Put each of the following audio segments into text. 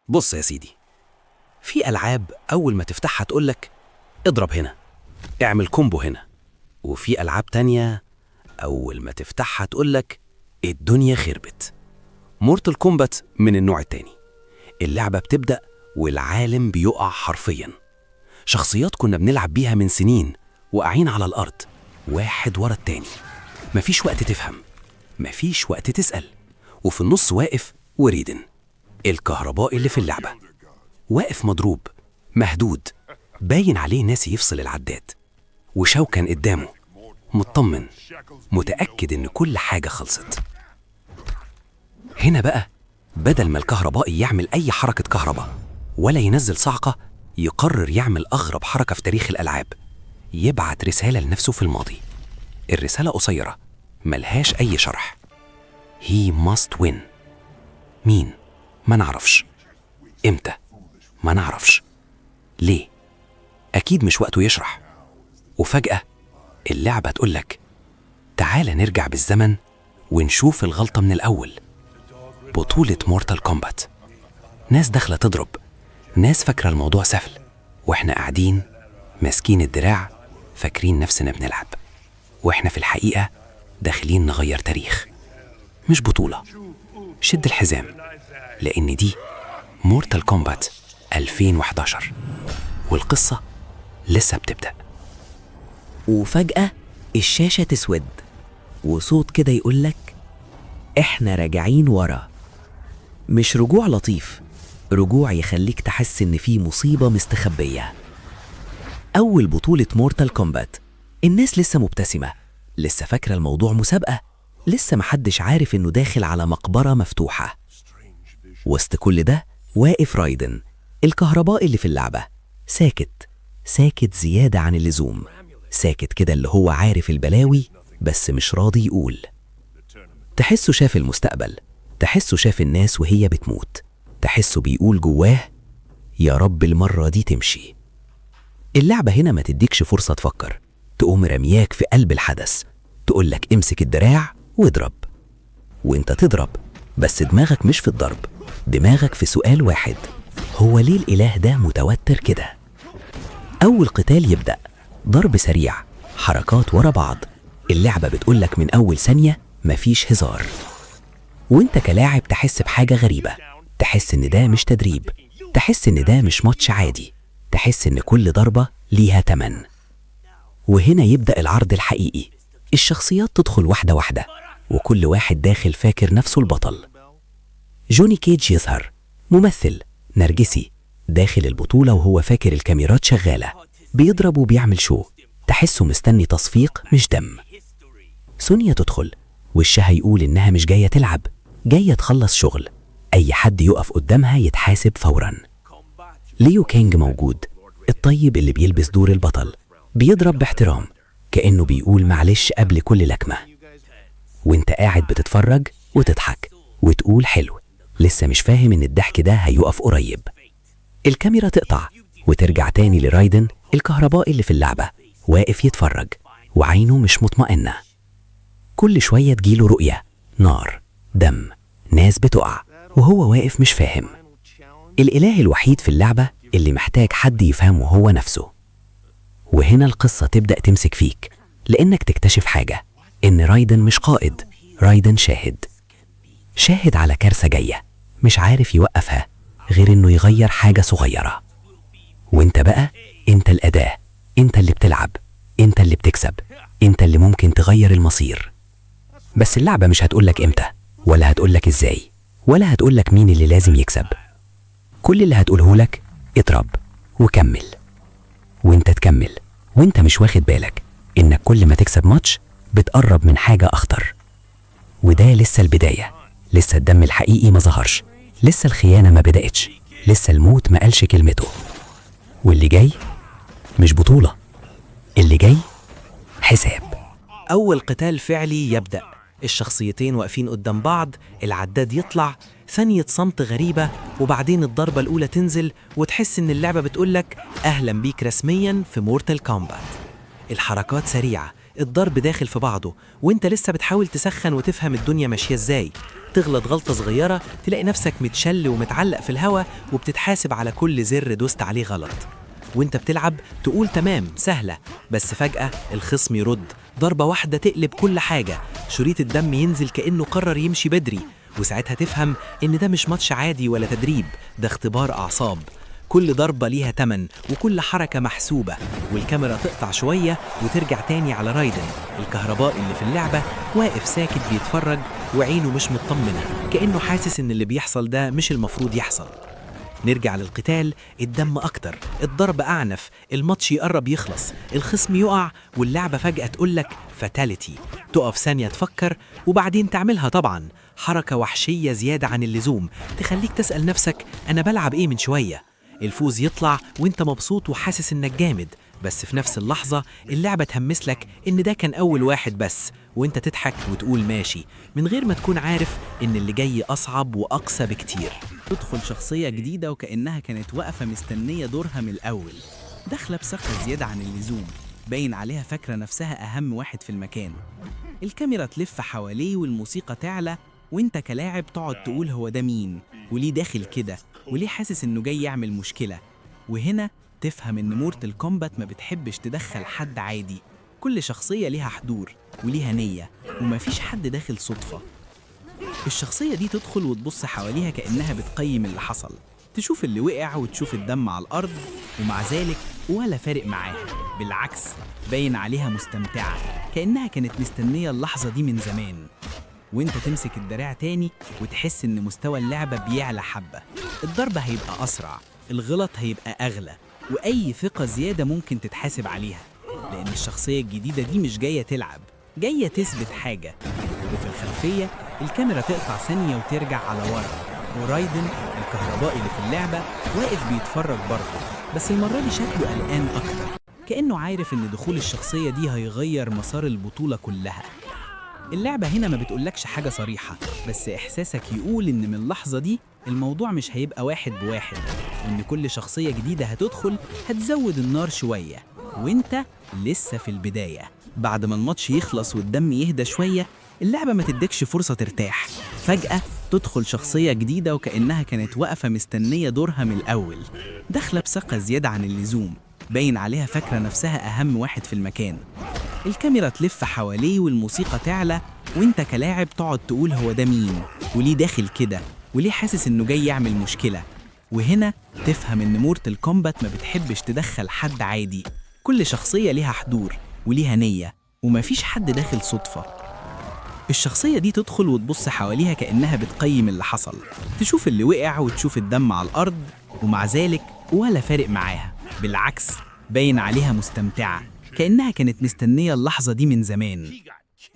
بص يا سيدي، في ألعاب أول ما تفتحها تقولك اضرب هنا، اعمل كومبو هنا. وفي ألعاب تانية أول ما تفتحها تقولك الدنيا خربت. مورتال كومبات من النوع التاني. اللعبة بتبدأ والعالم بيقع حرفياً. شخصيات كنا بنلعب بيها من سنين واقعين على الأرض واحد ورا التاني. مفيش وقت تفهم، مفيش وقت تسأل. وفي النص واقف وريدن، الكهربائي اللي في اللعبة، واقف مضروب مهدود، باين عليه ناس يفصل العداد. وشاو كان قدامه مطمن، متأكد إن كل حاجة خلصت. هنا بقى بدل ما الكهربائي يعمل أي حركة كهرباء ولا ينزل صعقة، يقرر يعمل أغرب حركة في تاريخ الألعاب، يبعت رسالة لنفسه في الماضي. الرسالة قصيرة ملهاش أي شرح. He must win. مين؟ ما نعرفش. إمتى؟ ما نعرفش. ليه؟ أكيد مش وقته يشرح. وفجأة اللعبة تقولك تعال نرجع بالزمن ونشوف الغلطة من الأول. بطولة مورتال كومبات. ناس داخلة تضرب، ناس فاكرة الموضوع سهل، وإحنا قاعدين ماسكين الدراع فاكرين نفسنا بنلعب، وإحنا في الحقيقة داخلين نغير تاريخ. مش بطولة. شد الحزام، لأن دي مورتال كومبات 2011 والقصة لسه بتبدأ. وفجأة الشاشة تسود وصوت كده يقولك احنا راجعين ورا. مش رجوع لطيف، رجوع يخليك تحس ان في مصيبة مستخبية. أول بطولة مورتال كومبات، الناس لسه مبتسمة، لسه فاكرة الموضوع مسابقة، لسه محدش عارف انه داخل على مقبرة مفتوحة. وسط كل ده واقف رايدن، الكهربائي اللي في اللعبة، ساكت، ساكت زيادة عن اللزوم، ساكت كده اللي هو عارف البلاوي بس مش راضي يقول. تحسه شاف المستقبل، تحسه شاف الناس وهي بتموت، تحسه بيقول جواه يا رب المرة دي تمشي. اللعبة هنا ما تديكش فرصة تفكر، تقوم رمياك في قلب الحدث، تقولك امسك الدراع واضرب. وانت تضرب، بس دماغك مش في الضرب، دماغك في سؤال واحد: هو ليه الإله ده متوتر كده؟ أول قتال يبدأ، ضرب سريع، حركات ورا بعض. اللعبة بتقولك من أول ثانية مفيش هزار. وانت كلاعب تحس بحاجة غريبة، تحس ان ده مش تدريب، تحس ان ده مش ماتش عادي، تحس ان كل ضربة ليها تمن. وهنا يبدأ العرض الحقيقي. الشخصيات تدخل واحدة واحدة، وكل واحد داخل فاكر نفسه البطل. جوني كيج يظهر، ممثل نرجسي، داخل البطولة وهو فاكر الكاميرات شغالة، بيضرب وبيعمل شو، تحسه مستني تصفيق مش دم. سونيا تدخل، وشها يقول إنها مش جاية تلعب، جاية تخلص شغل، أي حد يقف قدامها يتحاسب فوراً. ليو كينج موجود، الطيب اللي بيلبس دور البطل، بيضرب باحترام كأنه بيقول معلش قبل كل لكمة. وانت قاعد بتتفرج وتضحك وتقول حلو، لسه مش فاهم إن الضحك ده هيقف قريب. الكاميرا تقطع وترجع تاني لرايدن، الكهربائي اللي في اللعبة، واقف يتفرج وعينه مش مطمئنة. كل شوية تجيله رؤية، نار، دم، ناس بتقع، وهو واقف مش فاهم. الإله الوحيد في اللعبة اللي محتاج حد يفهمه هو نفسه. وهنا القصة تبدأ تمسك فيك، لأنك تكتشف حاجة، إن رايدن مش قائد، رايدن شاهد. شاهد على كارثة جاية، مش عارف يوقفها غير إنه يغير حاجة صغيرة. وإنت بقى، إنت الأداة، إنت اللي بتلعب، إنت اللي بتكسب، إنت اللي ممكن تغير المصير. بس اللعبة مش هتقولك إمتى، ولا هتقولك إزاي، ولا هتقولك مين اللي لازم يكسب. كل اللي هتقولهولك اضرب وكمل. وإنت تكمل وإنت مش واخد بالك إنك كل ما تكسب ماتش بتقرب من حاجة أخطر. وده لسه البداية، لسه الدم الحقيقي ما ظهرش، لسه الخيانة ما بدأتش، لسه الموت ما قالش كلمته. واللي جاي مش بطولة، اللي جاي حساب. أول قتال فعلي يبدأ، الشخصيتين واقفين قدام بعض، العداد يطلع، ثانية صمت غريبة، وبعدين الضربة الأولى تنزل وتحس إن اللعبة بتقولك أهلا بيك رسميا في مورتال كومبات. الحركات سريعة، الضرب داخل في بعضه وانت لسه بتحاول تسخن وتفهم الدنيا ماشية ازاي. تغلط غلطة صغيرة تلاقي نفسك متشل ومتعلق في الهوا وبتتحاسب على كل زر دوست عليه غلط. وانت بتلعب تقول تمام سهلة، بس فجأة الخصم يرد ضربة واحدة تقلب كل حاجة، شريط الدم ينزل كأنه قرر يمشي بدري، وساعتها تفهم إن ده مش ماتش عادي ولا تدريب، ده اختبار أعصاب. كل ضربة ليها تمن وكل حركة محسوبة، والكاميرا تقطع شوية وترجع تاني على رايدن الكهربائي اللي في اللعبة واقف ساكت بيتفرج وعينه مش مطمنة، كأنه حاسس إن اللي بيحصل ده مش المفروض يحصل. نرجع للقتال، الدم أكتر، الضرب أعنف، الماتش يقرب يخلص، الخصم يقع واللعبة فجأة تقولك فاتاليتي. تقف ثانية تفكر وبعدين تعملها طبعا، حركة وحشية زيادة عن اللزوم تخليك تسأل نفسك أنا بلعب إيه من شوية. الفوز يطلع وانت مبسوط وحاسس إنك جامد، بس في نفس اللحظة اللعبة تهمس لك إن ده كان أول واحد بس، وانت تضحك وتقول ماشي، من غير ما تكون عارف إن اللي جاي أصعب وأقسى بكتير. تدخل شخصية جديدة وكأنها كانت واقفة مستنية دورها من الأول، داخلة بثقة زيادة عن اللزوم، باين عليها فاكرة نفسها أهم واحد في المكان. الكاميرا تلف حواليه والموسيقى تعلى، وانت كلاعب تقعد تقول هو ده مين؟ وليه داخل كده؟ وليه حاسس إنه جاي يعمل مشكلة؟ وهنا تفهم إن مورتال كومبات ما بتحبش تدخل حد عادي، كل شخصية ليها حضور وليها نية، ومفيش حد داخل صدفة. الشخصية دي تدخل وتبص حواليها كأنها بتقيم اللي حصل، تشوف اللي وقع وتشوف الدم على الأرض، ومع ذلك ولا فارق معاها، بالعكس باين عليها مستمتعة كأنها كانت مستنية اللحظة دي من زمان. وانت تمسك الدراع تاني وتحس ان مستوى اللعبة بيعلى حبة، الضرب هيبقى أسرع، الغلط هيبقى أغلى، وأي ثقة زيادة ممكن تتحاسب عليها، لأن الشخصية الجديدة دي مش جاية تلعب، جاية تثبت حاجة. وفي الخلفية الكاميرا تقطع ثانية وترجع على ورا، ورايدن الكهربائي اللي في اللعبة واقف بيتفرج برضه، بس المرة دي شكله قلقان أكتر، كأنه عارف إن دخول الشخصية دي هيغير مسار البطولة كلها. اللعبة هنا ما بتقولكش حاجة صريحة، بس إحساسك يقول إن من اللحظة دي الموضوع مش هيبقى واحد بواحد، وإن كل شخصية جديدة هتدخل هتزود النار شوية، وإنت لسه في البداية. بعد ما الماتش يخلص والدم يهدى شوية، اللعبة ما تديكش فرصة ترتاح، فجأة تدخل شخصية جديدة وكأنها كانت واقفة مستنية دورها من الأول، داخلة بثقة زيادة عن اللزوم، باين عليها فاكرة نفسها أهم واحد في المكان. الكاميرا تلف حواليه والموسيقى تعلى، وانت كلاعب تقعد تقول هو ده مين؟ وليه داخل كده؟ وليه حاسس انه جاي يعمل مشكلة؟ وهنا تفهم ان مورتال كومبات ما بتحبش تدخل حد عادي، كل شخصية ليها حضور وليها نية، ومفيش حد داخل صدفة. الشخصية دي تدخل وتبص حواليها كأنها بتقيم اللي حصل، تشوف اللي وقع وتشوف الدم على الأرض، ومع ذلك ولا فارق معاها، بالعكس باين عليها مستمتعة كأنها كانت مستنية اللحظة دي من زمان.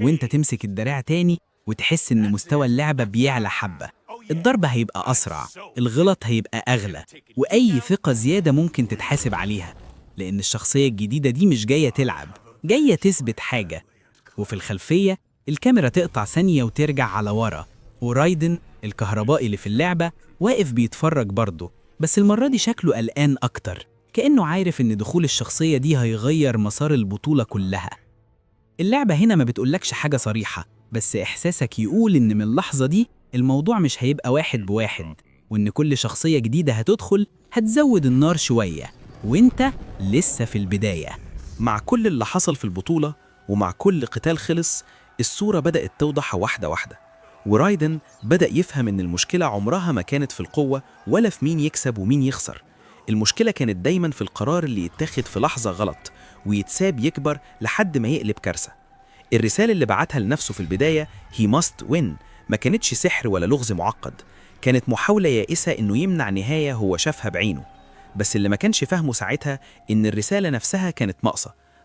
وانت تمسك الدراع تاني وتحس ان مستوى اللعبة بيعلى حبة، الضرب هيبقى أسرع، الغلط هيبقى أغلى، وأي ثقة زيادة ممكن تتحاسب عليها، لأن الشخصية الجديدة دي مش جاية تلعب، جاية تثبت حاجة. وفي الخلفية الكاميرا تقطع ثانية وترجع على ورا، ورايدن الكهربائي اللي في اللعبة واقف بيتفرج برضه، بس المرة دي شكله قلقان أكتر، كأنه عارف إن دخول الشخصية دي هيغير مسار البطولة كلها. اللعبة هنا ما بتقولكش حاجة صريحة، بس إحساسك يقول إن من اللحظة دي الموضوع مش هيبقى واحد بواحد، وإن كل شخصية جديدة هتدخل هتزود النار شوية، وإنت لسه في البداية. مع كل اللي حصل في البطولة ومع كل قتال خلص، الصورة بدأت توضح واحدة واحدة، ورايدن بدأ يفهم إن المشكلة عمرها ما كانت في القوة ولا في مين يكسب ومين يخسر. المشكلة كانت دايما في القرار اللي يتاخد في لحظة غلط ويتساب يكبر لحد ما يقلب كارثة. الرسالة اللي بعتها لنفسه في البداية he must win ما كانتش سحر ولا لغز معقد، كانت محاولة يائسة إنه يمنع نهاية هو شافها بعينه. بس اللي ما كانش فاهمه ساعتها إن الرسالة نفسها كانت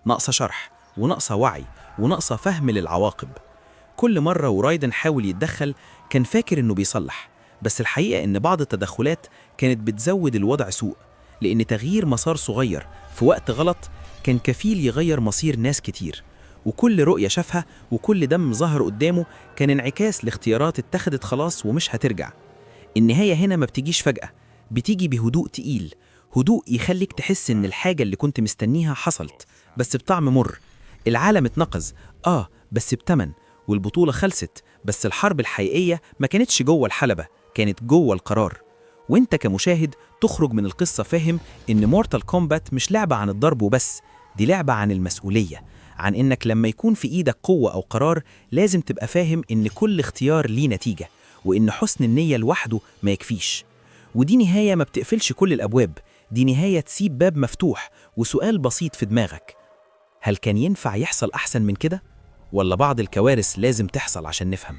ناقصة شرح وناقصة وعي وناقصة فهم للعواقب. كل مرة ورايدن حاول يتدخل كان فاكر إنه بيصلح، بس الحقيقة إن بعض التدخلات كانت بتزود الوضع سوء، لأن تغيير مسار صغير في وقت غلط كان كفيل يغير مصير ناس كتير، وكل رؤية شافها وكل دم ظهر قدامه كان انعكاس لاختيارات اتخذت خلاص ومش هترجع. النهاية هنا ما بتجيش فجأة، بتيجي بهدوء تقيل، هدوء يخليك تحس إن الحاجة اللي كنت مستنيها حصلت، بس بطعم مر، العالم اتنقذ، بس بتمن، والبطولة خلصت، بس الحرب الحقيقية ما كانتش جوه الحلبة، كانت جوه القرار. وانت كمشاهد تخرج من القصة فاهم إن مورتال كومبات مش لعبة عن الضرب وبس، دي لعبة عن المسؤولية، عن إنك لما يكون في إيدك قوة أو قرار لازم تبقى فاهم إن كل اختيار ليه نتيجة، وإن حسن النية لوحده ما يكفيش. ودي نهاية ما بتقفلش كل الأبواب، دي نهاية تسيب باب مفتوح وسؤال بسيط في دماغك: هل كان ينفع يحصل أحسن من كده؟ ولا بعض الكوارث لازم تحصل عشان نفهم؟